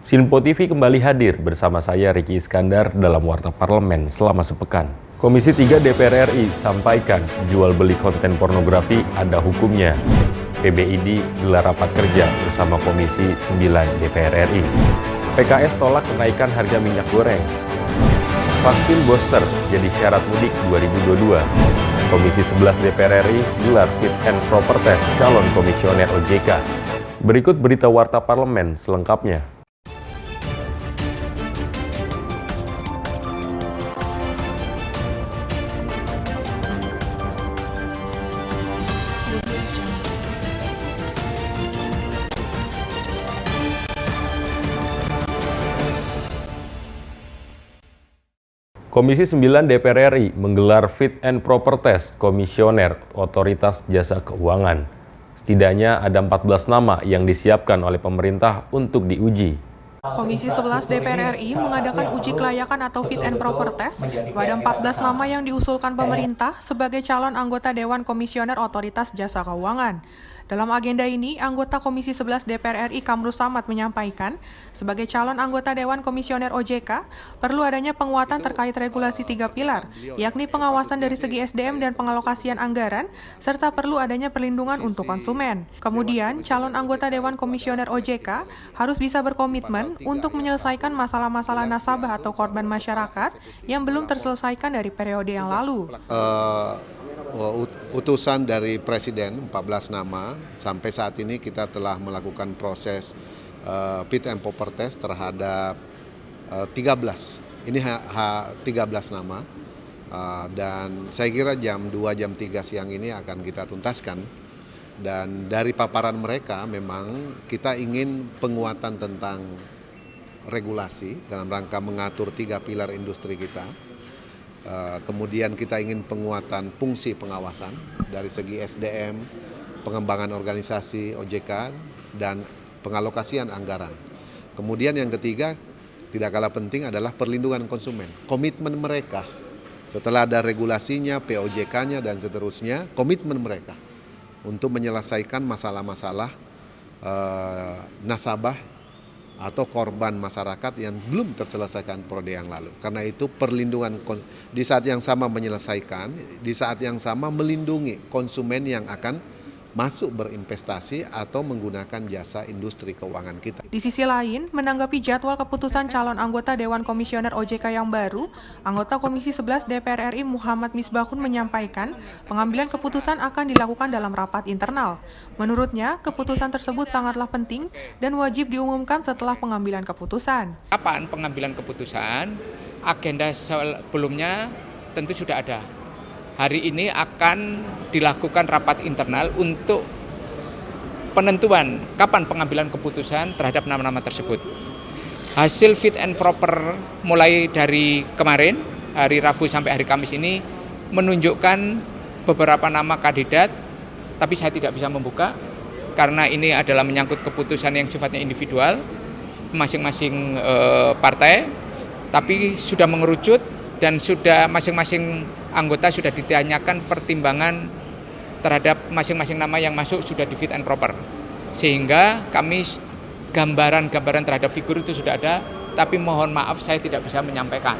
Sinpo TV kembali hadir bersama saya Ricky Iskandar dalam Warta Parlemen selama sepekan. Komisi 3 DPR RI sampaikan jual beli konten pornografi ada hukumnya. PBID gelar rapat kerja bersama Komisi 9 DPR RI. PKS tolak kenaikan harga minyak goreng. Vaksin booster jadi syarat mudik 2022. Komisi 11 DPR RI gelar fit and proper test calon komisioner OJK. Berikut berita Warta Parlemen selengkapnya. Komisi 9 DPR RI menggelar fit and proper test komisioner Otoritas Jasa Keuangan. Setidaknya ada 14 nama yang disiapkan oleh pemerintah untuk diuji. Komisi 11 DPR RI mengadakan uji kelayakan atau fit and proper test pada 14 nama yang diusulkan pemerintah sebagai calon anggota Dewan Komisioner Otoritas Jasa Keuangan. Dalam agenda ini, anggota Komisi 11 DPR RI Kamrus Samad menyampaikan, sebagai calon anggota Dewan Komisioner OJK, perlu adanya penguatan terkait regulasi 3 pilar, yakni pengawasan dari segi SDM dan pengalokasian anggaran, serta perlu adanya perlindungan untuk konsumen. Kemudian, calon anggota Dewan Komisioner OJK harus bisa berkomitmen untuk menyelesaikan masalah-masalah nasabah atau korban masyarakat yang belum terselesaikan dari periode yang lalu. Utusan dari Presiden 14 nama, sampai saat ini kita telah melakukan proses fit and proper test terhadap 13. Ini 13 nama, dan saya kira jam 2, jam 3 siang ini akan kita tuntaskan. Dan dari paparan mereka memang kita ingin penguatan tentang regulasi dalam rangka mengatur 3 pilar industri kita. Kemudian kita ingin penguatan fungsi pengawasan dari segi SDM, pengembangan organisasi OJK, dan pengalokasian anggaran. Kemudian yang ketiga, tidak kalah penting adalah perlindungan konsumen. Komitmen mereka, setelah ada regulasinya, POJK-nya, dan seterusnya, komitmen mereka untuk menyelesaikan masalah-masalah nasabah atau korban masyarakat yang belum terselesaikan periode yang lalu. Karena itu perlindungan di saat yang sama menyelesaikan, di saat yang sama melindungi konsumen yang akan masuk berinvestasi atau menggunakan jasa industri keuangan kita. Di sisi lain, menanggapi jadwal keputusan calon anggota Dewan Komisioner OJK yang baru, anggota Komisi 11 DPR RI Muhammad Misbahun menyampaikan pengambilan keputusan akan dilakukan dalam rapat internal. Menurutnya, keputusan tersebut sangatlah penting dan wajib diumumkan setelah pengambilan keputusan. Kapan pengambilan keputusan? Agenda sebelumnya tentu sudah ada. Hari ini akan dilakukan rapat internal untuk penentuan kapan pengambilan keputusan terhadap nama-nama tersebut. Hasil fit and proper mulai dari kemarin, hari Rabu sampai hari Kamis ini, menunjukkan beberapa nama kandidat, tapi saya tidak bisa membuka karena ini adalah menyangkut keputusan yang sifatnya individual masing-masing partai, tapi sudah mengerucut dan sudah masing-masing anggota sudah ditanyakan pertimbangan terhadap masing-masing nama yang masuk sudah di fit and proper. Sehingga kami gambaran-gambaran terhadap figur itu sudah ada, tapi mohon maaf saya tidak bisa menyampaikan.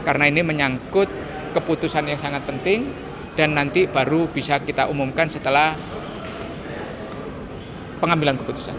Karena ini menyangkut keputusan yang sangat penting dan nanti baru bisa kita umumkan setelah pengambilan keputusan.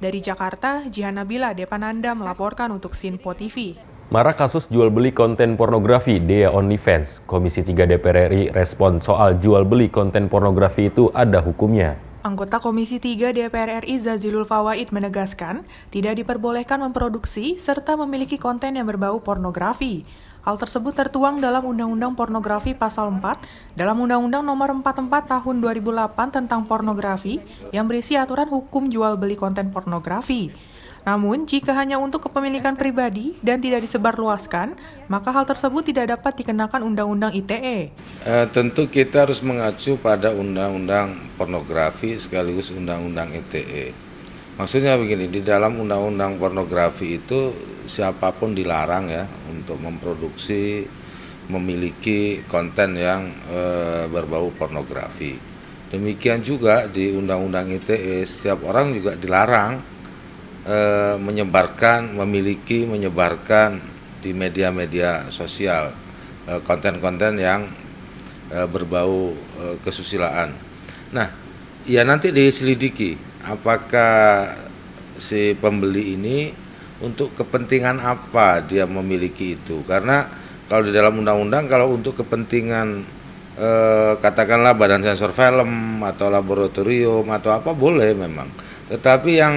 Dari Jakarta, Jihan Nabila Depananda melaporkan untuk Sinpo TV. Marak kasus jual beli konten pornografi Dea OnlyFans. Komisi 3 DPR RI respon soal jual beli konten pornografi itu ada hukumnya. Anggota Komisi 3 DPR RI Zazilul Fawaid menegaskan tidak diperbolehkan memproduksi serta memiliki konten yang berbau pornografi. Hal tersebut tertuang dalam Undang-Undang Pornografi Pasal 4 dalam Undang-Undang Nomor 44 Tahun 2008 tentang pornografi yang berisi aturan hukum jual beli konten pornografi. Namun, jika hanya untuk kepemilikan pribadi dan tidak disebarluaskan, maka hal tersebut tidak dapat dikenakan Undang-Undang ITE. Tentu kita harus mengacu pada Undang-Undang Pornografi sekaligus Undang-Undang ITE. Maksudnya begini, di dalam Undang-Undang Pornografi itu siapapun dilarang ya untuk memproduksi, memiliki konten yang berbau pornografi. Demikian juga di Undang-Undang ITE, setiap orang juga dilarang menyebarkan di media-media sosial konten-konten yang berbau kesusilaan. Nah, ya nanti diselidiki apakah si pembeli ini untuk kepentingan apa dia memiliki itu. Karena kalau di dalam undang-undang, kalau untuk kepentingan katakanlah badan sensor film atau laboratorium atau apa boleh memang. Tetapi yang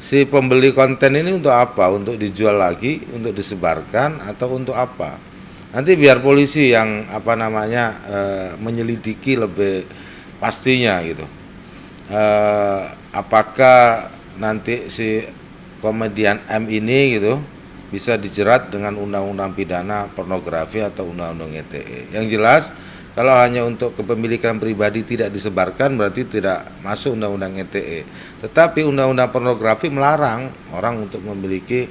si pembeli konten ini untuk apa? Untuk dijual lagi, untuk disebarkan, atau untuk apa? Nanti biar polisi yang menyelidiki lebih pastinya gitu. Apakah nanti si komedian M ini gitu bisa dijerat dengan undang-undang pidana pornografi atau undang-undang ITE. Yang jelas kalau hanya untuk kepemilikan pribadi tidak disebarkan berarti tidak masuk undang-undang ITE. Tetapi undang-undang pornografi melarang orang untuk memiliki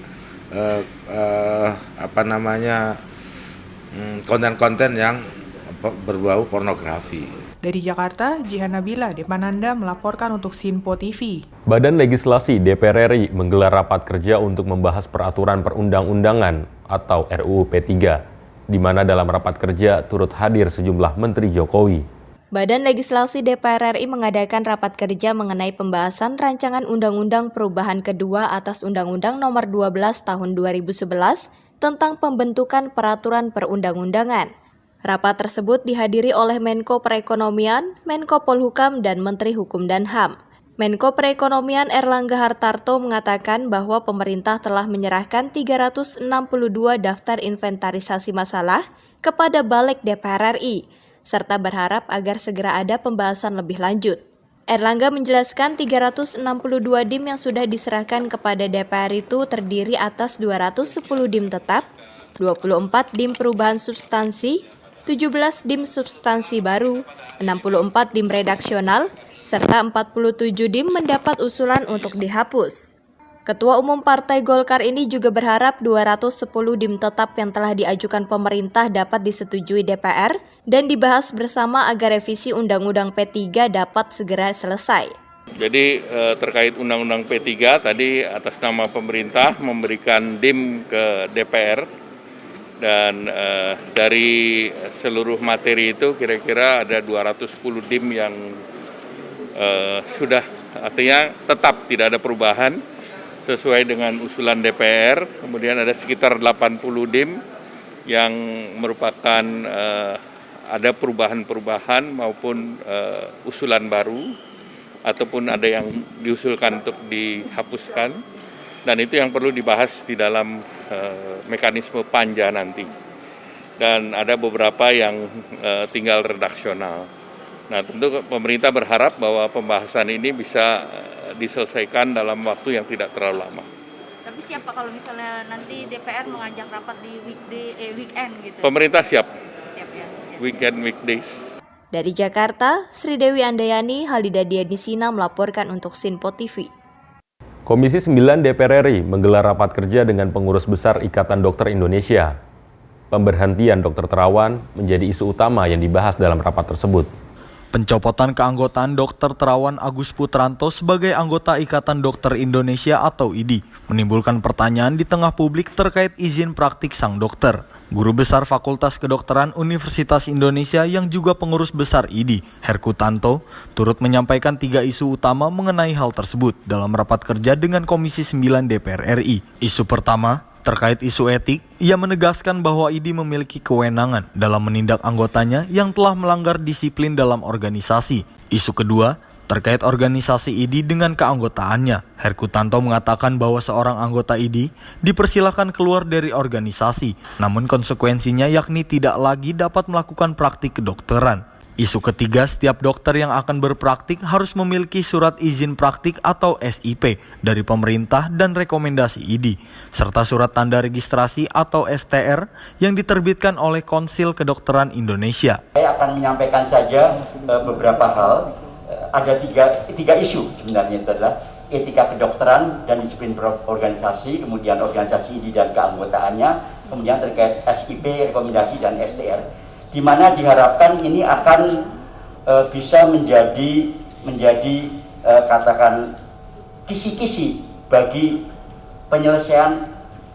konten-konten yang berbau pornografi. Dari Jakarta, Jihan Nabila Depananda melaporkan untuk Sinpo TV. Badan Legislasi DPR RI menggelar rapat kerja untuk membahas peraturan perundang-undangan atau RUU P3, di mana dalam rapat kerja turut hadir sejumlah Menteri Jokowi. Badan Legislasi DPR RI mengadakan rapat kerja mengenai pembahasan rancangan undang-undang perubahan kedua atas Undang-Undang Nomor 12 Tahun 2011 tentang pembentukan peraturan perundang-undangan. Rapat tersebut dihadiri oleh Menko Perekonomian, Menko Polhukam, dan Menteri Hukum dan HAM. Menko Perekonomian Erlangga Hartarto mengatakan bahwa pemerintah telah menyerahkan 362 daftar inventarisasi masalah kepada Balik DPR RI, serta berharap agar segera ada pembahasan lebih lanjut. Erlangga menjelaskan 362 DIM yang sudah diserahkan kepada DPR itu terdiri atas 210 DIM tetap, 24 DIM perubahan substansi, 17 DIM substansi baru, 64 DIM redaksional, serta 47 DIM mendapat usulan untuk dihapus. Ketua Umum Partai Golkar ini juga berharap 210 DIM tetap yang telah diajukan pemerintah dapat disetujui DPR dan dibahas bersama agar revisi Undang-Undang P3 dapat segera selesai. Jadi terkait Undang-Undang P3 tadi atas nama pemerintah memberikan DIM ke DPR. Dan dari seluruh materi itu kira-kira ada 210 DIM yang sudah artinya tetap tidak ada perubahan sesuai dengan usulan DPR. Kemudian ada sekitar 80 DIM yang merupakan ada perubahan-perubahan maupun usulan baru ataupun ada yang diusulkan untuk dihapuskan. Dan itu yang perlu dibahas di dalam mekanisme panja nanti. Dan ada beberapa yang tinggal redaksional. Nah, tentu pemerintah berharap bahwa pembahasan ini bisa diselesaikan dalam waktu yang tidak terlalu lama. Tapi siapa kalau misalnya nanti DPR mengajak rapat di weekend gitu? Pemerintah siap. Siap ya. Weekend, weekdays. Dari Jakarta, Sri Dewi Andayani, Halida Dianisina melaporkan untuk Sinpo TV. Komisi 9 DPR RI menggelar rapat kerja dengan pengurus besar Ikatan Dokter Indonesia. Pemberhentian Dr. Terawan menjadi isu utama yang dibahas dalam rapat tersebut. Pencopotan keanggotaan Dr. Terawan Agus Putranto sebagai anggota Ikatan Dokter Indonesia atau IDI menimbulkan pertanyaan di tengah publik terkait izin praktik sang dokter. Guru Besar Fakultas Kedokteran Universitas Indonesia yang juga pengurus besar IDI, Herkutanto, turut menyampaikan 3 isu utama mengenai hal tersebut dalam rapat kerja dengan Komisi 9 DPR RI. Isu pertama, terkait isu etik, ia menegaskan bahwa IDI memiliki kewenangan dalam menindak anggotanya yang telah melanggar disiplin dalam organisasi. Isu kedua, terkait organisasi IDI dengan keanggotaannya, Herkutanto mengatakan bahwa seorang anggota IDI dipersilakan keluar dari organisasi, namun konsekuensinya yakni tidak lagi dapat melakukan praktik kedokteran. Isu ketiga, setiap dokter yang akan berpraktik harus memiliki surat izin praktik atau SIP dari pemerintah dan rekomendasi IDI, serta surat tanda registrasi atau STR yang diterbitkan oleh Konsil Kedokteran Indonesia. Saya akan menyampaikan saja beberapa hal. Ada tiga isu sebenarnya, itu adalah etika kedokteran dan disiplin organisasi, kemudian organisasi IDI dan keanggotaannya, kemudian terkait SIP, rekomendasi, dan STR, di mana diharapkan ini akan bisa menjadi katakan kisi-kisi bagi penyelesaian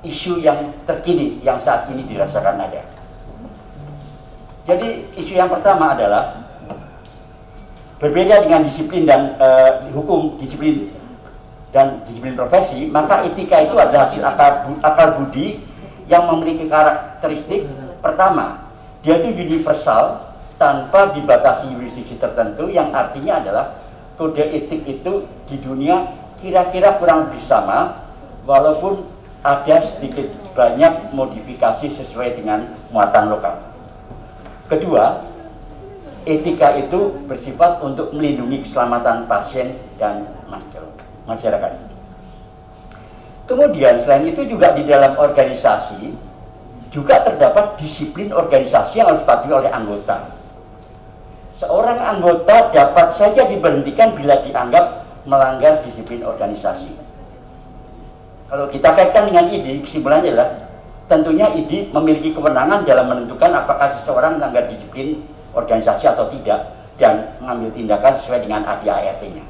isu yang terkini yang saat ini dirasakan ada. Jadi isu yang pertama adalah berbeda dengan disiplin dan hukum, disiplin dan disiplin profesi, maka etika itu adalah hasil akal budi yang memiliki karakteristik pertama, dia itu universal tanpa dibatasi yurisdiksi tertentu, yang artinya adalah kode etik itu di dunia kira-kira kurang lebih sama, walaupun ada sedikit banyak modifikasi sesuai dengan muatan lokal. Kedua, etika itu bersifat untuk melindungi keselamatan pasien dan masyarakat. Kemudian selain itu juga di dalam organisasi juga terdapat disiplin organisasi yang harus dipatuhi oleh anggota. Seorang anggota dapat saja diberhentikan bila dianggap melanggar disiplin organisasi. Kalau kita kaitkan dengan ID, kesimpulannya adalah tentunya ID memiliki kewenangan dalam menentukan apakah seseorang melanggar disiplin organisasi atau tidak dan mengambil tindakan sesuai dengan ADART-nya.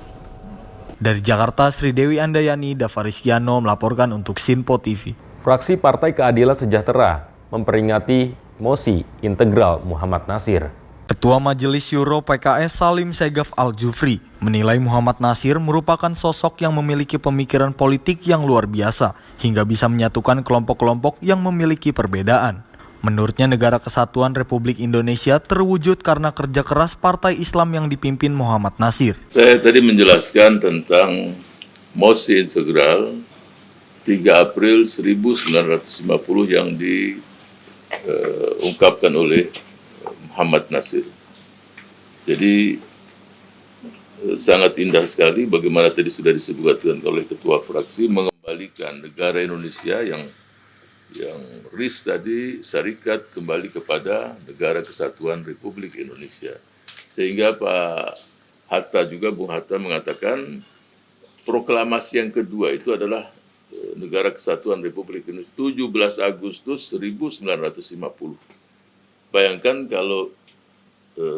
Dari Jakarta, Sri Dewi Andayani, Davarisciano melaporkan untuk Sinpo TV. Fraksi Partai Keadilan Sejahtera memperingati mosi integral Muhammad Nasir. Ketua Majelis Syuro PKS Salim Segaf Al-Jufri menilai Muhammad Nasir merupakan sosok yang memiliki pemikiran politik yang luar biasa hingga bisa menyatukan kelompok-kelompok yang memiliki perbedaan. Menurutnya Negara Kesatuan Republik Indonesia terwujud karena kerja keras Partai Islam yang dipimpin Muhammad Nasir. Saya tadi menjelaskan tentang mosi integral 3 April 1950 yang diungkapkan oleh Muhammad Nasir. Jadi sangat indah sekali bagaimana tadi sudah disebutkan oleh Ketua Fraksi mengembalikan negara Indonesia yang RIS tadi syarikat kembali kepada Negara Kesatuan Republik Indonesia. Sehingga Pak Hatta juga, Bung Hatta mengatakan proklamasi yang kedua itu adalah Negara Kesatuan Republik Indonesia 17 Agustus 1950. Bayangkan kalau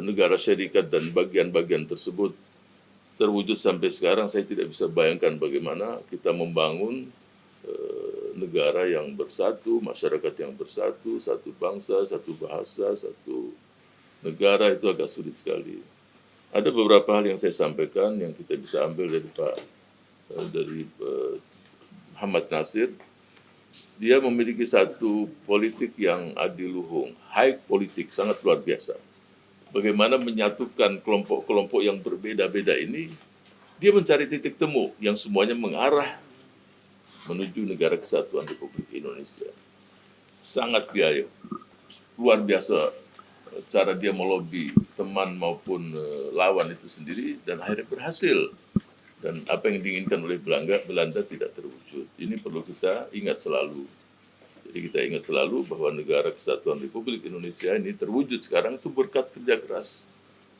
negara syarikat dan bagian-bagian tersebut terwujud sampai sekarang, saya tidak bisa bayangkan bagaimana kita membangun negara yang bersatu, masyarakat yang bersatu, satu bangsa, satu bahasa, satu negara, itu agak sulit sekali. Ada beberapa hal yang saya sampaikan yang kita bisa ambil dari Muhammad Nasir. Dia memiliki satu politik yang adiluhung, high politik, sangat luar biasa. Bagaimana menyatukan kelompok-kelompok yang berbeda-beda ini, dia mencari titik temu yang semuanya mengarah menuju Negara Kesatuan Republik Indonesia. Sangat biaya, luar biasa cara dia melobi teman maupun lawan itu sendiri, dan akhirnya berhasil. Dan apa yang diinginkan oleh Belanda tidak terwujud. Ini perlu kita ingat selalu. Jadi kita ingat selalu bahwa Negara Kesatuan Republik Indonesia ini terwujud sekarang itu berkat kerja keras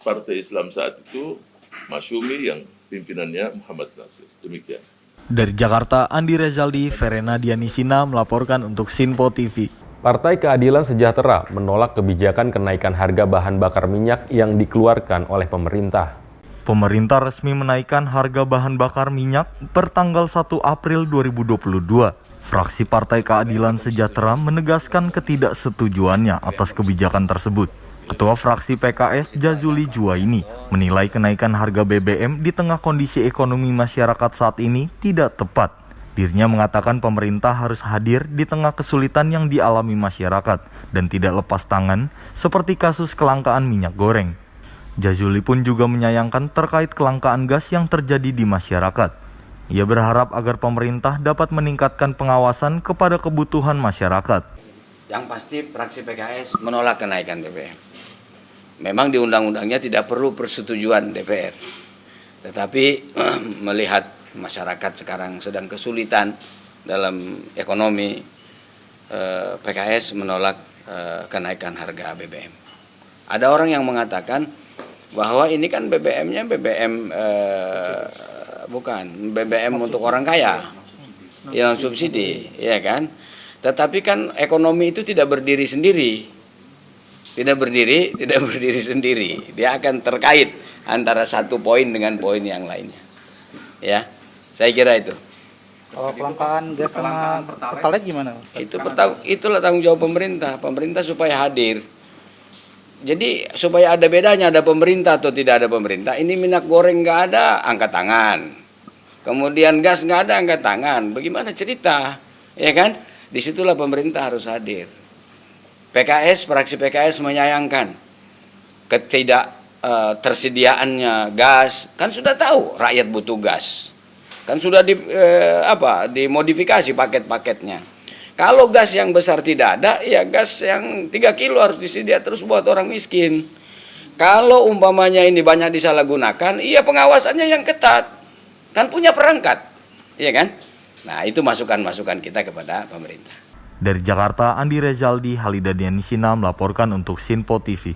Partai Islam saat itu, Masyumi yang pimpinannya Muhammad Nasir. Demikian. Dari Jakarta, Andi Rezaldi, Verena Dianisina melaporkan untuk Sinpo TV. Partai Keadilan Sejahtera menolak kebijakan kenaikan harga bahan bakar minyak yang dikeluarkan oleh pemerintah. Pemerintah resmi menaikkan harga bahan bakar minyak per tanggal 1 April 2022. Fraksi Partai Keadilan Sejahtera menegaskan ketidaksetujuannya atas kebijakan tersebut. Ketua Fraksi PKS Jazuli Juwaini menilai kenaikan harga BBM di tengah kondisi ekonomi masyarakat saat ini tidak tepat. Dirinya mengatakan pemerintah harus hadir di tengah kesulitan yang dialami masyarakat dan tidak lepas tangan seperti kasus kelangkaan minyak goreng. Jazuli pun juga menyayangkan terkait kelangkaan gas yang terjadi di masyarakat. Ia berharap agar pemerintah dapat meningkatkan pengawasan kepada kebutuhan masyarakat. Yang pasti fraksi PKS menolak kenaikan BBM. Memang di undang-undangnya tidak perlu persetujuan DPR. Tetapi melihat masyarakat sekarang sedang kesulitan dalam ekonomi, PKS menolak kenaikan harga BBM. Ada orang yang mengatakan bahwa ini kan BBM-nya bukan BBM untuk orang kaya yang subsidi, ya kan? Tetapi kan ekonomi itu tidak berdiri sendiri, tidak berdiri sendiri. Dia akan terkait antara satu poin dengan poin yang lainnya, ya. Saya kira itu. Kalau kelangkaan gas sama pertalite gimana? Itulah tanggung jawab pemerintah. Pemerintah supaya hadir. Jadi supaya ada bedanya, ada pemerintah atau tidak ada pemerintah. Ini minyak goreng nggak ada, angkat tangan. Kemudian gas nggak ada, angkat tangan. Bagaimana cerita? Ya kan? Disitulah pemerintah harus hadir. Fraksi PKS menyayangkan tersediaannya gas. Kan sudah tahu rakyat butuh gas. Kan sudah dimodifikasi paket-paketnya. Kalau gas yang besar tidak ada, ya gas yang 3 kilo harus disedia terus buat orang miskin. Kalau umpamanya ini banyak disalahgunakan, iya pengawasannya yang ketat. Kan punya perangkat, iya kan? Nah, itu masukan-masukan kita kepada pemerintah. Dari Jakarta, Andi Rezaldi, Halida Dianisina melaporkan untuk Sinpo TV.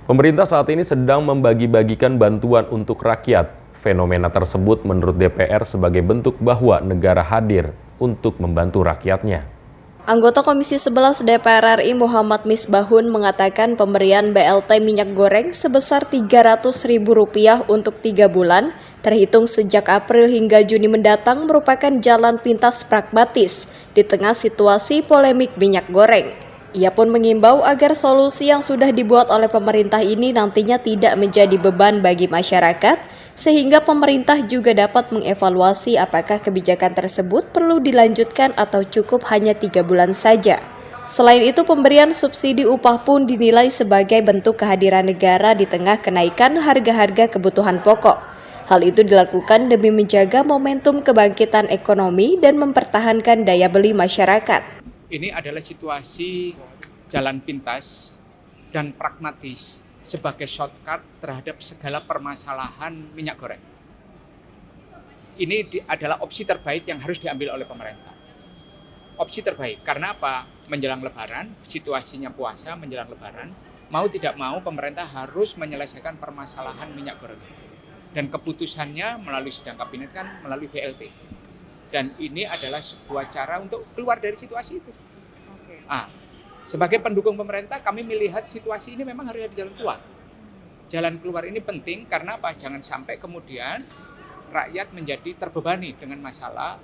Pemerintah saat ini sedang membagi-bagikan bantuan untuk rakyat. Fenomena tersebut menurut DPR sebagai bentuk bahwa negara hadir untuk membantu rakyatnya. Anggota Komisi 11 DPR RI Muhammad Misbahun mengatakan pemberian BLT minyak goreng sebesar Rp300.000 untuk 3 bulan, terhitung sejak April hingga Juni mendatang merupakan jalan pintas pragmatis di tengah situasi polemik minyak goreng. Ia pun mengimbau agar solusi yang sudah dibuat oleh pemerintah ini nantinya tidak menjadi beban bagi masyarakat, sehingga pemerintah juga dapat mengevaluasi apakah kebijakan tersebut perlu dilanjutkan atau cukup hanya 3 bulan saja. Selain itu, pemberian subsidi upah pun dinilai sebagai bentuk kehadiran negara di tengah kenaikan harga-harga kebutuhan pokok. Hal itu dilakukan demi menjaga momentum kebangkitan ekonomi dan mempertahankan daya beli masyarakat. Ini adalah situasi jalan pintas dan pragmatis sebagai shortcut terhadap segala permasalahan minyak goreng. Ini adalah opsi terbaik yang harus diambil oleh pemerintah. Opsi terbaik, karena apa? Menjelang Lebaran, situasinya puasa menjelang Lebaran, mau tidak mau pemerintah harus menyelesaikan permasalahan minyak goreng. Dan keputusannya melalui sidang kabinet kan melalui BLT. Dan ini adalah sebuah cara untuk keluar dari situasi itu. Sebagai pendukung pemerintah, kami melihat situasi ini memang harus ada jalan keluar. Jalan keluar ini penting karena apa? Jangan sampai kemudian rakyat menjadi terbebani dengan masalah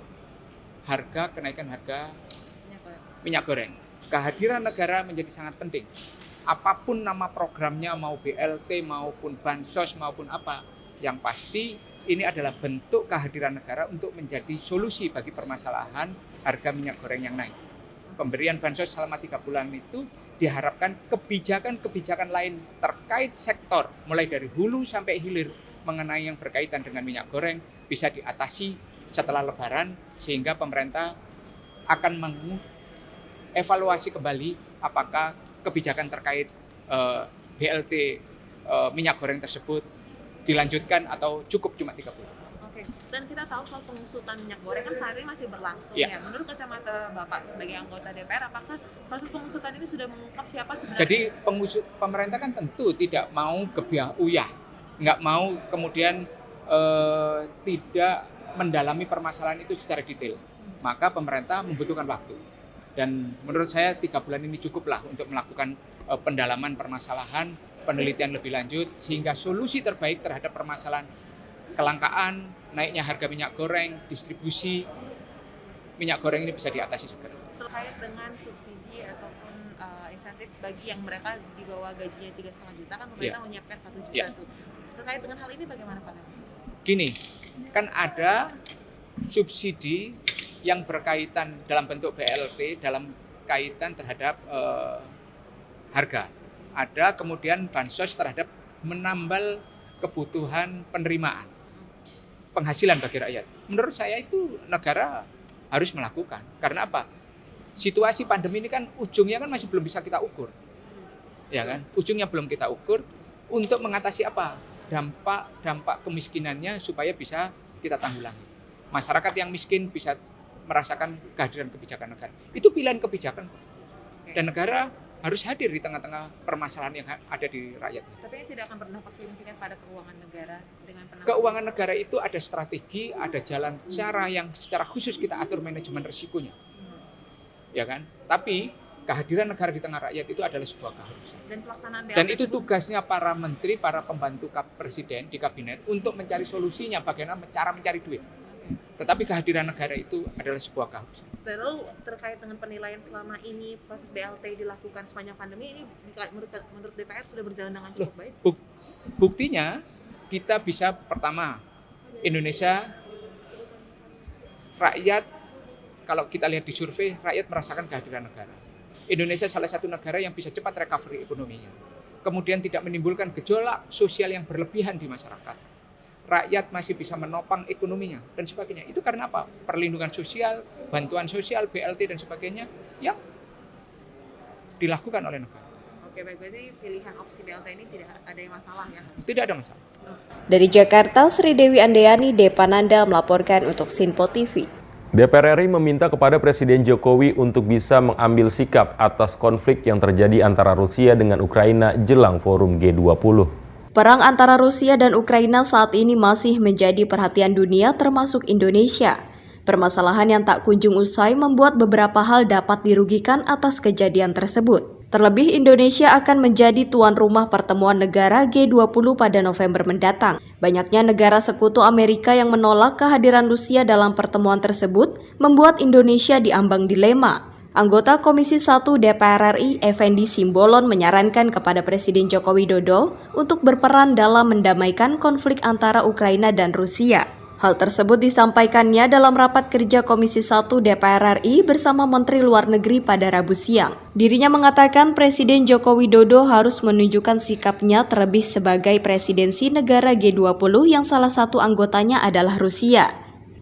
kenaikan harga minyak goreng. Kehadiran negara menjadi sangat penting. Apapun nama programnya, mau BLT, maupun Bansos, maupun apa, yang pasti ini adalah bentuk kehadiran negara untuk menjadi solusi bagi permasalahan harga minyak goreng yang naik. Pemberian bansos selama 3 bulan itu diharapkan kebijakan-kebijakan lain terkait sektor, mulai dari hulu sampai hilir, mengenai yang berkaitan dengan minyak goreng, bisa diatasi setelah Lebaran, sehingga pemerintah akan mengevaluasi kembali apakah kebijakan terkait BLT minyak goreng tersebut dilanjutkan atau cukup cuma 3 bulan. Dan kita tahu soal pengusutan minyak goreng kan saat ini masih berlangsung ya. Menurut kacamata Bapak sebagai anggota DPR, apakah proses pengusutan ini sudah mengungkap siapa sebenarnya? Jadi pemerintah kan tentu tidak mau gebiah uyah, nggak mau kemudian tidak mendalami permasalahan itu secara detail. Maka pemerintah membutuhkan waktu. Dan menurut saya 3 bulan ini cukuplah untuk melakukan pendalaman permasalahan, penelitian lebih lanjut, sehingga solusi terbaik terhadap permasalahan kelangkaan, naiknya harga minyak goreng, distribusi minyak goreng ini bisa diatasi segera. Terkait dengan subsidi ataupun insentif bagi yang mereka di bawah gajinya 3,5 juta, kan pemerintah menyiapkan 1 juta tuh. Terkait dengan hal ini bagaimana Pak? Gini, kan ada subsidi yang berkaitan dalam bentuk BLT, dalam kaitan terhadap harga. Ada kemudian bansos terhadap menambal kebutuhan penerimaan penghasilan bagi rakyat. Menurut saya itu negara harus melakukan. Karena apa? Situasi pandemi ini kan ujungnya kan masih belum bisa kita ukur. Ya kan? Ujungnya belum kita ukur untuk mengatasi apa? Dampak kemiskinannya supaya bisa kita tanggulangi. Masyarakat yang miskin bisa merasakan kehadiran kebijakan negara. Itu pilihan kebijakan. Dan negara harus hadir di tengah-tengah permasalahan yang ada di rakyat. Tapi ini tidak akan berdampak signifikan pada keuangan negara dengan penambahan. Keuangan negara itu ada strategi, ada jalan cara yang secara khusus kita atur manajemen risikonya. Ya kan? Tapi kehadiran negara di tengah rakyat itu adalah sebuah keharusan. Dan itu tugasnya para menteri, para pembantu presiden di kabinet untuk mencari solusinya, bagaimana cara mencari duit. Tetapi kehadiran negara itu adalah sebuah keharusan. Lalu terkait dengan penilaian selama ini proses BLT dilakukan sepanjang pandemi ini menurut DPR sudah berjalan dengan cukup baik? Buktinya kita bisa pertama Indonesia rakyat, kalau kita lihat di survei, rakyat merasakan kehadiran negara. Indonesia salah satu negara yang bisa cepat recovery ekonominya. Kemudian tidak menimbulkan gejolak sosial yang berlebihan di masyarakat. Rakyat masih bisa menopang ekonominya dan sebagainya. Itu karena apa? Perlindungan sosial, bantuan sosial, BLT dan sebagainya yang dilakukan oleh negara. Oke, baik, berarti pilihan opsi BLT ini tidak ada yang masalah ya? Tidak ada masalah. Dari Jakarta, Sri Dewi Andayani, Depananda melaporkan untuk Sinpo TV. DPR RI meminta kepada Presiden Jokowi untuk bisa mengambil sikap atas konflik yang terjadi antara Rusia dengan Ukraina jelang forum G20. Perang antara Rusia dan Ukraina saat ini masih menjadi perhatian dunia termasuk Indonesia. Permasalahan yang tak kunjung usai membuat beberapa hal dapat dirugikan atas kejadian tersebut. Terlebih Indonesia akan menjadi tuan rumah pertemuan negara G20 pada November mendatang. Banyaknya negara sekutu Amerika yang menolak kehadiran Rusia dalam pertemuan tersebut membuat Indonesia diambang dilema. Anggota Komisi 1 DPR RI, Effendi Simbolon menyarankan kepada Presiden Joko Widodo untuk berperan dalam mendamaikan konflik antara Ukraina dan Rusia. Hal tersebut disampaikannya dalam rapat kerja Komisi 1 DPR RI bersama Menteri Luar Negeri pada Rabu siang. Dirinya mengatakan Presiden Joko Widodo harus menunjukkan sikapnya terlebih sebagai presidensi negara G20 yang salah satu anggotanya adalah Rusia.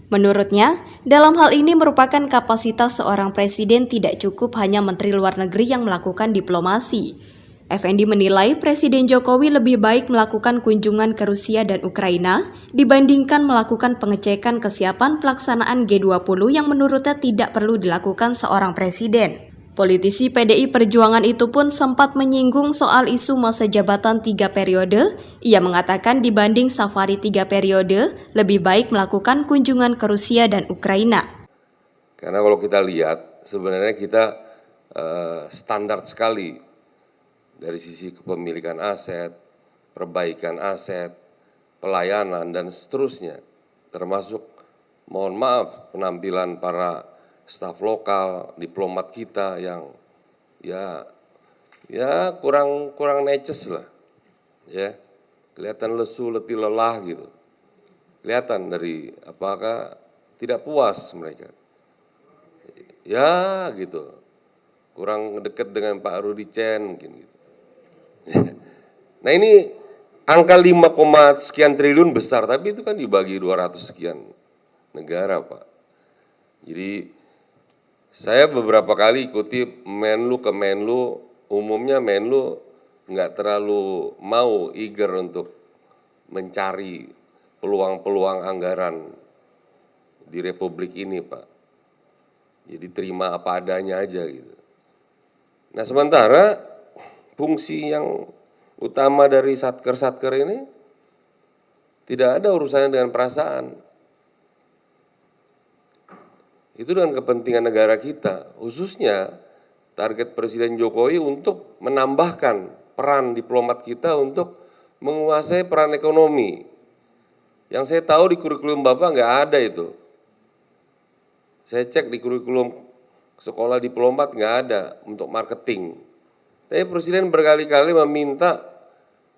Menurutnya, dalam hal ini merupakan kapasitas seorang presiden tidak cukup hanya Menteri Luar Negeri yang melakukan diplomasi. Effendi menilai Presiden Jokowi lebih baik melakukan kunjungan ke Rusia dan Ukraina dibandingkan melakukan pengecekan kesiapan pelaksanaan G20 yang menurutnya tidak perlu dilakukan seorang presiden. Politisi PDI Perjuangan itu pun sempat menyinggung soal isu masa jabatan 3 periode. Ia mengatakan dibanding safari 3 periode, lebih baik melakukan kunjungan ke Rusia dan Ukraina. Karena kalau kita lihat, sebenarnya kita standar sekali dari sisi kepemilikan aset, perbaikan aset, pelayanan, dan seterusnya. Termasuk, mohon maaf, penampilan para staf lokal, diplomat kita yang ya kurang neces lah, ya kelihatan lesu, letih, lelah gitu, kelihatan dari apakah tidak puas mereka, ya gitu, kurang dekat dengan Pak Rudi Chen mungkin gitu. Nah ini angka 5, sekian triliun besar, tapi itu kan dibagi 200 sekian negara Pak, jadi saya beberapa kali ikuti Menlu ke Menlu, umumnya Menlu nggak terlalu mau eager untuk mencari peluang-peluang anggaran di Republik ini, Pak. Jadi terima apa adanya aja gitu. Nah sementara fungsi yang utama dari satker-satker ini tidak ada urusannya dengan perasaan. Itu dengan kepentingan negara kita, khususnya target Presiden Jokowi untuk menambahkan peran diplomat kita untuk menguasai peran ekonomi. Yang saya tahu di kurikulum Bapak nggak ada itu. Saya cek di kurikulum sekolah diplomat nggak ada untuk marketing. Tapi Presiden berkali-kali meminta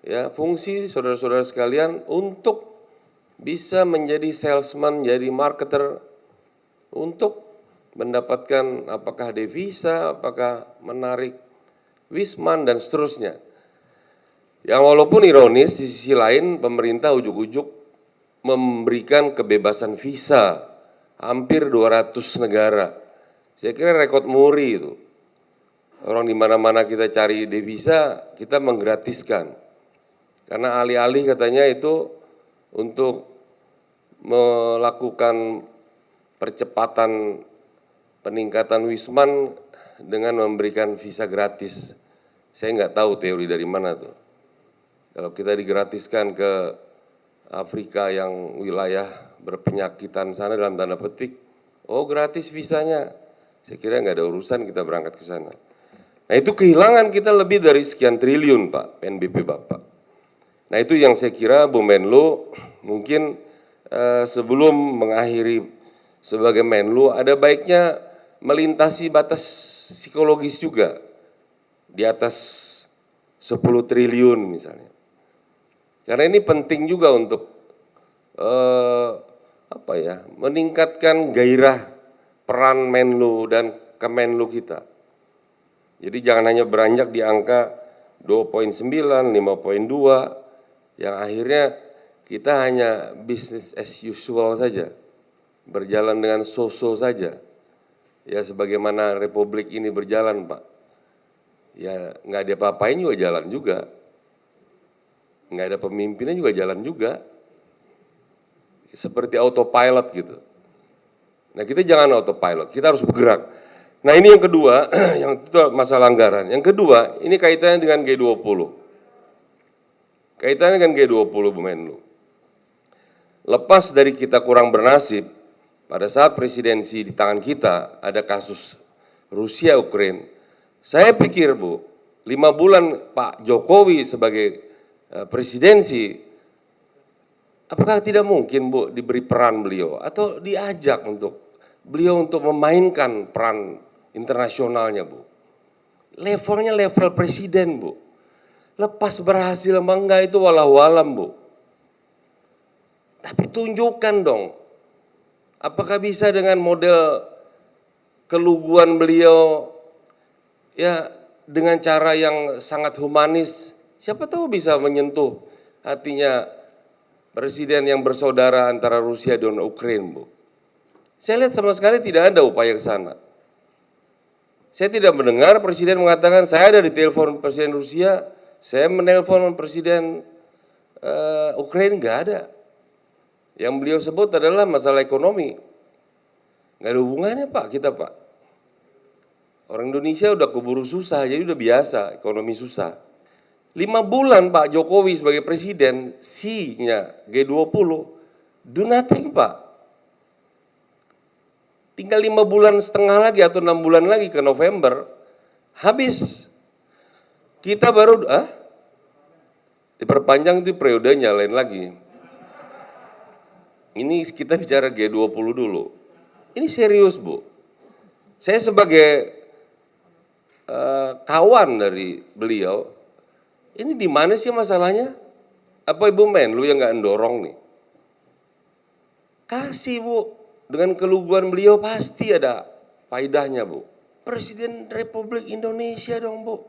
ya fungsi saudara-saudara sekalian untuk bisa menjadi salesman, jadi marketer, untuk mendapatkan apakah devisa, apakah menarik wisman, dan seterusnya. Yang walaupun ironis, di sisi lain pemerintah ujuk-ujuk memberikan kebebasan visa hampir 200 negara. Saya kira rekod muri itu. Orang di mana-mana kita cari devisa, kita menggratiskan. Karena alih-alih katanya itu untuk melakukan percepatan peningkatan wisman dengan memberikan visa gratis. Saya nggak tahu teori dari mana tuh. Kalau kita digratiskan ke Afrika yang wilayah berpenyakitan sana dalam tanda petik, oh gratis visanya. Saya kira nggak ada urusan kita berangkat ke sana. Nah itu kehilangan kita lebih dari sekian triliun Pak, PNBP Bapak. Nah itu yang saya kira Bu Menlu mungkin sebelum mengakhiri sebagai Menlu ada baiknya melintasi batas psikologis juga di atas 10 triliun misalnya. Karena ini penting juga untuk meningkatkan gairah peran Menlu dan Kemenlu kita. Jadi jangan hanya beranjak di angka 2,9, 5,2 yang akhirnya kita hanya business as usual saja, berjalan dengan so-so saja. Ya sebagaimana Republik ini berjalan, Pak. Ya nggak ada apa-apain juga jalan juga. Nggak ada pemimpinnya juga jalan juga. Seperti autopilot gitu. Nah kita jangan autopilot, kita harus bergerak. Nah ini yang kedua, yang itu masalah anggaran. Yang kedua, ini kaitannya dengan G20. Kaitannya dengan G20, Bu Menlu. Lepas dari kita kurang bernasib, pada saat presidensi di tangan kita ada kasus Rusia-Ukraina, saya pikir Bu, 5 bulan Pak Jokowi sebagai presidensi, apakah tidak mungkin Bu diberi peran beliau atau diajak untuk beliau untuk memainkan peran internasionalnya Bu. Levelnya level presiden Bu. Lepas berhasil apa enggak itu walau-alam Bu. Tapi tunjukkan dong. Apakah bisa dengan model keluguan beliau ya dengan cara yang sangat humanis, siapa tahu bisa menyentuh hatinya presiden yang bersaudara antara Rusia dan Ukraina Bu. Saya lihat sama sekali tidak ada upaya ke sana. Saya tidak mendengar presiden mengatakan saya ada di telepon presiden Rusia, saya menelpon presiden Ukraina, nggak ada. Yang beliau sebut adalah masalah ekonomi. Nggak ada hubungannya Pak, kita Pak. Orang Indonesia udah keburu susah, jadi udah biasa ekonomi susah. 5 bulan Pak Jokowi sebagai presiden, C-nya G20, do nothing Pak. Tinggal 5 bulan setengah lagi atau 6 bulan lagi ke November, habis. Kita baru, diperpanjang itu periodenya lain lagi. Ini kita bicara G20 dulu. Ini serius Bu. Saya sebagai kawan dari beliau, ini di mana sih masalahnya? Apa Ibu Menlu yang nggak mendorong nih? Kasih Bu. Dengan keluguan beliau pasti ada faedahnya Bu. Presiden Republik Indonesia dong Bu.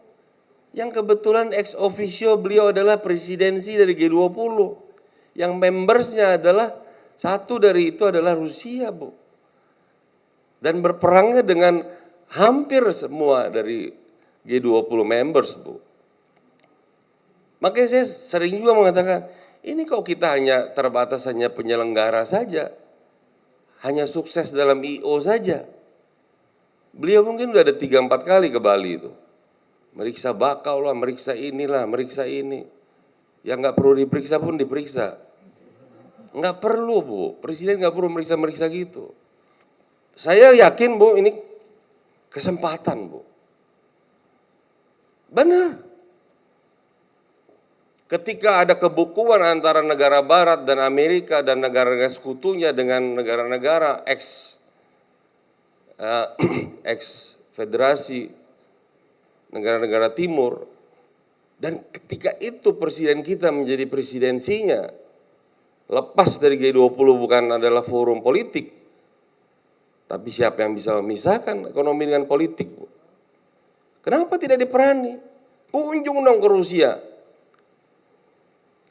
Yang kebetulan ex officio beliau adalah presidensi dari G20. Yang membersnya adalah satu dari itu adalah Rusia Bu. Dan berperangnya dengan hampir semua dari G20 members Bu. Makanya saya sering juga mengatakan, ini kok kita hanya terbatas hanya penyelenggara saja. Hanya sukses dalam I.O. saja. Beliau mungkin udah ada 3-4 kali ke Bali itu. Meriksa bakau lah, meriksa inilah, meriksa ini. Yang nggak perlu diperiksa pun diperiksa. Nggak perlu Bu, presiden nggak perlu meriksa-meriksa gitu. Saya yakin Bu, ini kesempatan Bu. Benar. Ketika ada kebukuan antara negara barat dan Amerika dan negara-negara sekutunya dengan negara-negara ex federasi negara-negara timur, dan ketika itu presiden kita menjadi presidensinya, lepas dari G20 bukan adalah forum politik, tapi siapa yang bisa memisahkan ekonomi dengan politik Bu? Kenapa tidak diperani? Kunjung dong ke Rusia.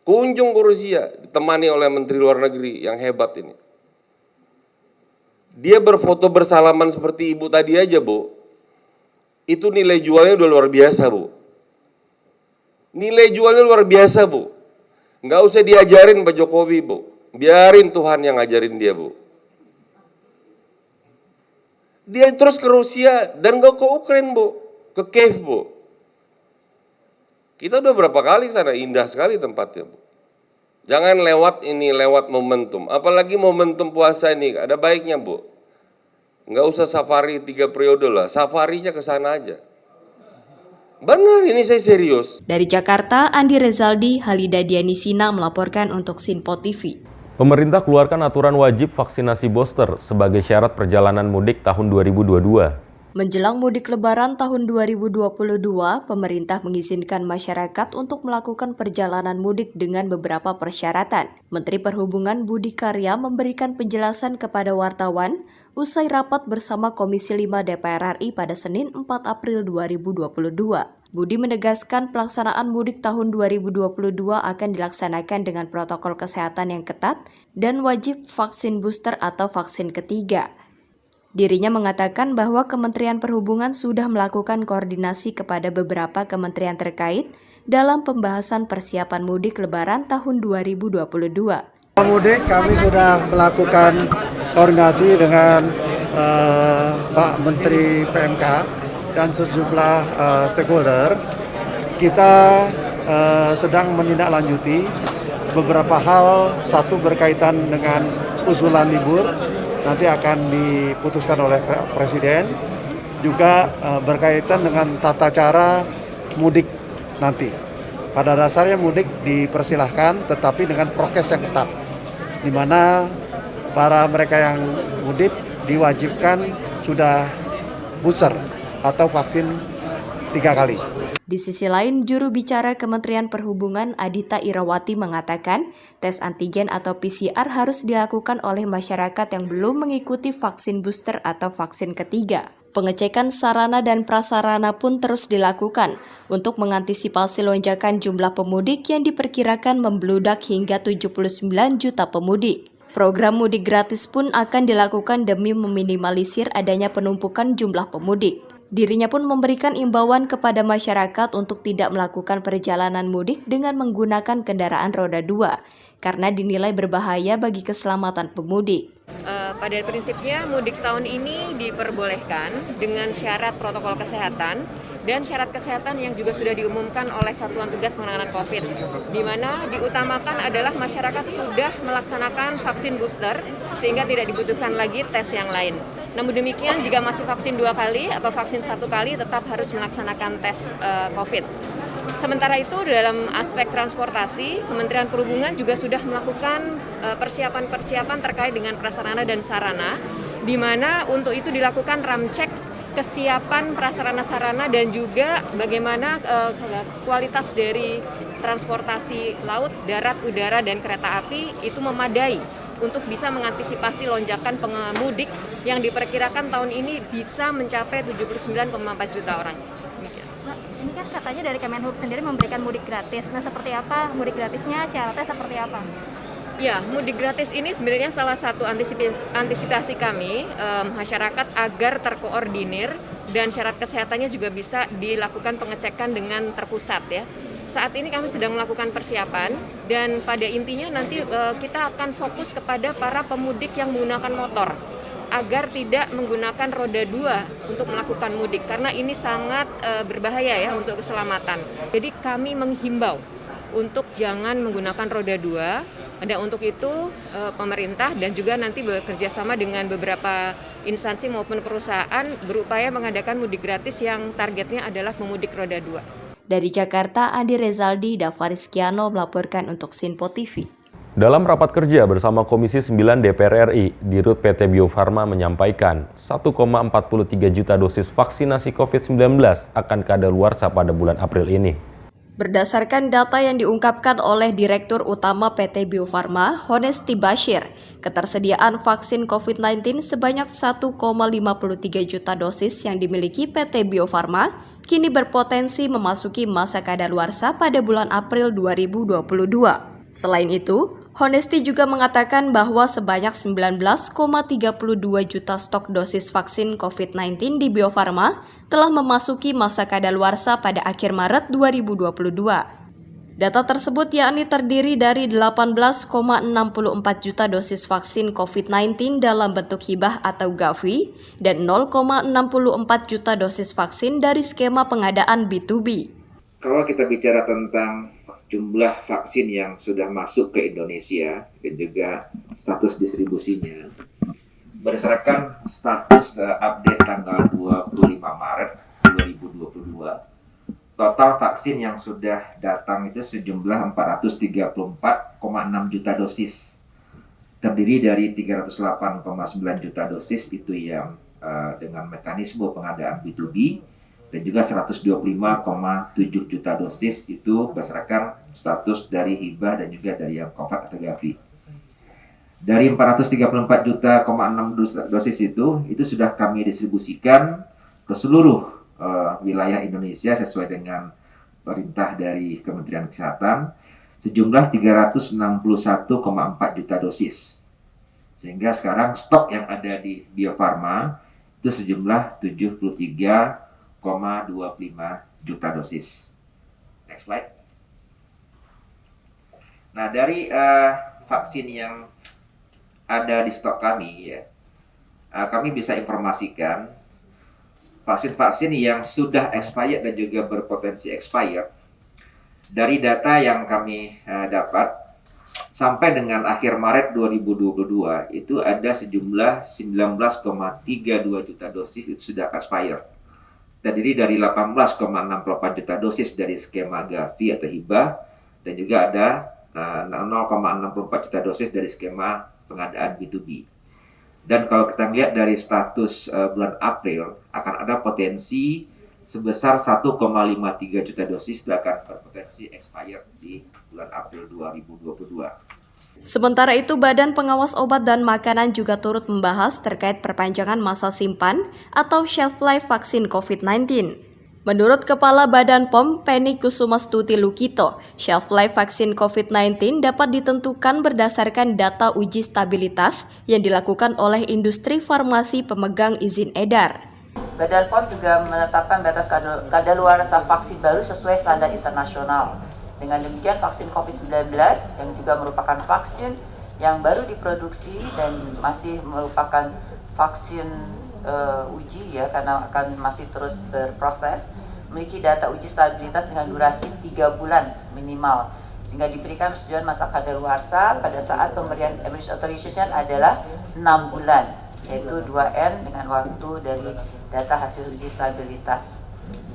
Kunjung ke Rusia, ditemani oleh Menteri Luar Negeri yang hebat ini. Dia berfoto bersalaman seperti Ibu tadi aja Bu. Itu nilai jualnya udah luar biasa Bu. Nilai jualnya luar biasa Bu. Nggak usah diajarin Pak Jokowi Bu. Biarin Tuhan yang ngajarin dia Bu. Dia terus ke Rusia dan nggak ke Ukraina Bu. Ke Kiev Bu. Kita udah berapa kali sana, indah sekali tempatnya Bu. Jangan lewat momentum. Apalagi momentum puasa ini, ada baiknya Bu. Nggak usah safari 3 periode lah, safarinya ke sana aja. Benar, ini saya serius. Dari Jakarta, Andi Rezaldi, Halida Dianisina melaporkan untuk Sinpo TV. Pemerintah keluarkan aturan wajib vaksinasi booster sebagai syarat perjalanan mudik tahun 2022. Menjelang mudik lebaran tahun 2022, pemerintah mengizinkan masyarakat untuk melakukan perjalanan mudik dengan beberapa persyaratan. Menteri Perhubungan Budi Karya memberikan penjelasan kepada wartawan usai rapat bersama Komisi 5 DPR RI pada Senin 4 April 2022. Budi menegaskan pelaksanaan mudik tahun 2022 akan dilaksanakan dengan protokol kesehatan yang ketat dan wajib vaksin booster atau vaksin ketiga. Dirinya mengatakan bahwa Kementerian Perhubungan sudah melakukan koordinasi kepada beberapa kementerian terkait dalam pembahasan persiapan mudik Lebaran tahun 2022. Mudik kami sudah melakukan koordinasi dengan Pak Menteri PMK dan sejumlah stakeholder. Kita sedang menindaklanjuti beberapa hal, satu berkaitan dengan usulan libur. Nanti akan diputuskan oleh Presiden, juga berkaitan dengan tata cara mudik nanti. Pada dasarnya mudik dipersilahkan tetapi dengan prokes yang ketat, di mana para mereka yang mudik diwajibkan sudah booster atau vaksin 3 kali. Di sisi lain, juru bicara Kementerian Perhubungan Adhita Irawati mengatakan tes antigen atau PCR harus dilakukan oleh masyarakat yang belum mengikuti vaksin booster atau vaksin ketiga. Pengecekan sarana dan prasarana pun terus dilakukan untuk mengantisipasi lonjakan jumlah pemudik yang diperkirakan membludak hingga 79 juta pemudik. Program mudik gratis pun akan dilakukan demi meminimalisir adanya penumpukan jumlah pemudik. Dirinya pun memberikan imbauan kepada masyarakat untuk tidak melakukan perjalanan mudik dengan menggunakan kendaraan roda 2 karena dinilai berbahaya bagi keselamatan pemudik. Pada prinsipnya mudik tahun ini diperbolehkan dengan syarat protokol kesehatan dan syarat kesehatan yang juga sudah diumumkan oleh Satuan Tugas Penanganan COVID, di mana diutamakan adalah masyarakat sudah melaksanakan vaksin booster sehingga tidak dibutuhkan lagi tes yang lain. Namun demikian, jika masih vaksin 2 kali atau vaksin 1 kali tetap harus melaksanakan tes COVID. Sementara itu dalam aspek transportasi, Kementerian Perhubungan juga sudah melakukan persiapan-persiapan terkait dengan prasarana dan sarana, di mana untuk itu dilakukan ramcek kesiapan prasarana sarana dan juga bagaimana kualitas dari transportasi laut, darat, udara, dan kereta api itu memadai untuk bisa mengantisipasi lonjakan pemudik yang diperkirakan tahun ini bisa mencapai 79,4 juta orang. Ini kan katanya dari Kemenhub sendiri memberikan mudik gratis. Nah, seperti apa mudik gratisnya? Syaratnya seperti apa? Ya, mudik gratis ini sebenarnya salah satu antisipasi kami masyarakat agar terkoordinir dan syarat kesehatannya juga bisa dilakukan pengecekan dengan terpusat ya. Saat ini kami sedang melakukan persiapan dan pada intinya nanti kita akan fokus kepada para pemudik yang menggunakan motor agar tidak menggunakan roda 2 untuk melakukan mudik karena ini sangat berbahaya ya untuk keselamatan. Jadi kami menghimbau untuk jangan menggunakan roda 2 dan untuk itu pemerintah dan juga nanti bekerja sama dengan beberapa instansi maupun perusahaan berupaya mengadakan mudik gratis yang targetnya adalah pemudik roda 2. Dari Jakarta, Andi Rezaldi, Davarizkiano melaporkan untuk Sinpo TV. Dalam rapat kerja bersama Komisi 9 DPR RI, Dirut PT Bio Farma menyampaikan 1,43 juta dosis vaksinasi COVID-19 akan kadaluarsa pada bulan April ini. Berdasarkan data yang diungkapkan oleh Direktur Utama PT Bio Farma, Honesti Bashir, ketersediaan vaksin COVID-19 sebanyak 1,53 juta dosis yang dimiliki PT Bio Farma kini berpotensi memasuki masa kadaluarsa pada bulan April 2022. Selain itu, Honesti juga mengatakan bahwa sebanyak 19,32 juta stok dosis vaksin COVID-19 di Bio Farma telah memasuki masa kadaluarsa pada akhir Maret 2022. Data tersebut yakni terdiri dari 18,64 juta dosis vaksin COVID-19 dalam bentuk hibah atau Gavi dan 0,64 juta dosis vaksin dari skema pengadaan B2B. Kalau kita bicara tentang jumlah vaksin yang sudah masuk ke Indonesia dan juga status distribusinya, berdasarkan status update tanggal 25 Maret 2022, total vaksin yang sudah datang itu sejumlah 434,6 juta dosis. terdiri dari 308,9 juta dosis itu yang dengan mekanisme pengadaan B2B, dan juga 125,7 juta dosis itu berdasarkan status dari hibah dan juga dari yang COVAX atau Gavi. Dari 434,6 juta dosis itu sudah kami distribusikan ke seluruh wilayah Indonesia sesuai dengan perintah dari Kementerian Kesehatan sejumlah 361,4 juta dosis. Sehingga sekarang stok yang ada di Bio Farma itu sejumlah 73,25 juta dosis. Next slide. Nah, dari vaksin yang ada di stok kami ya, kami bisa informasikan vaksin-vaksin yang sudah expired dan juga berpotensi expired. Dari data yang kami dapat sampai dengan akhir Maret 2022 itu ada sejumlah 19,32 juta dosis itu sudah expired. Terdiri dari 18,64 juta dosis dari skema Gavi atau hibah dan juga ada 0,64 juta dosis dari skema pengadaan B2B. Dan kalau kita lihat dari status bulan April akan ada potensi sebesar 1,53 juta dosis itu akan berpotensi expired di bulan April 2022. Sementara itu, Badan Pengawas Obat dan Makanan juga turut membahas terkait perpanjangan masa simpan atau shelf life vaksin COVID-19. Menurut Kepala Badan POM, Penny Kusumastuti Lukito, shelf life vaksin COVID-19 dapat ditentukan berdasarkan data uji stabilitas yang dilakukan oleh industri farmasi pemegang izin edar. Badan POM juga menetapkan batas kadaluarsa vaksin baru sesuai standar internasional. Dengan demikian, vaksin COVID-19 yang juga merupakan vaksin yang baru diproduksi dan masih merupakan vaksin uji ya, karena akan masih terus berproses, memiliki data uji stabilitas dengan durasi 3 bulan minimal, sehingga diberikan persetujuan masa kadaluarsa pada saat pemberian emergency authorization adalah 6 bulan, yaitu 2N dengan waktu dari data hasil uji stabilitas.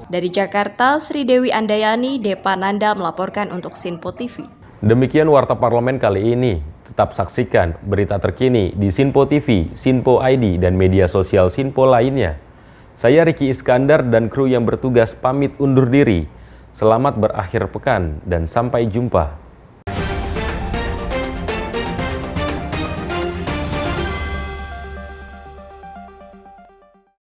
Dari Jakarta, Sri Dewi Andayani, Depananda melaporkan untuk Sinpo TV. Demikian Warta Parlemen kali ini. Tetap saksikan berita terkini di Sinpo TV, Sinpo ID, dan media sosial Sinpo lainnya. Saya Ricky Iskandar dan kru yang bertugas pamit undur diri. Selamat berakhir pekan dan sampai jumpa.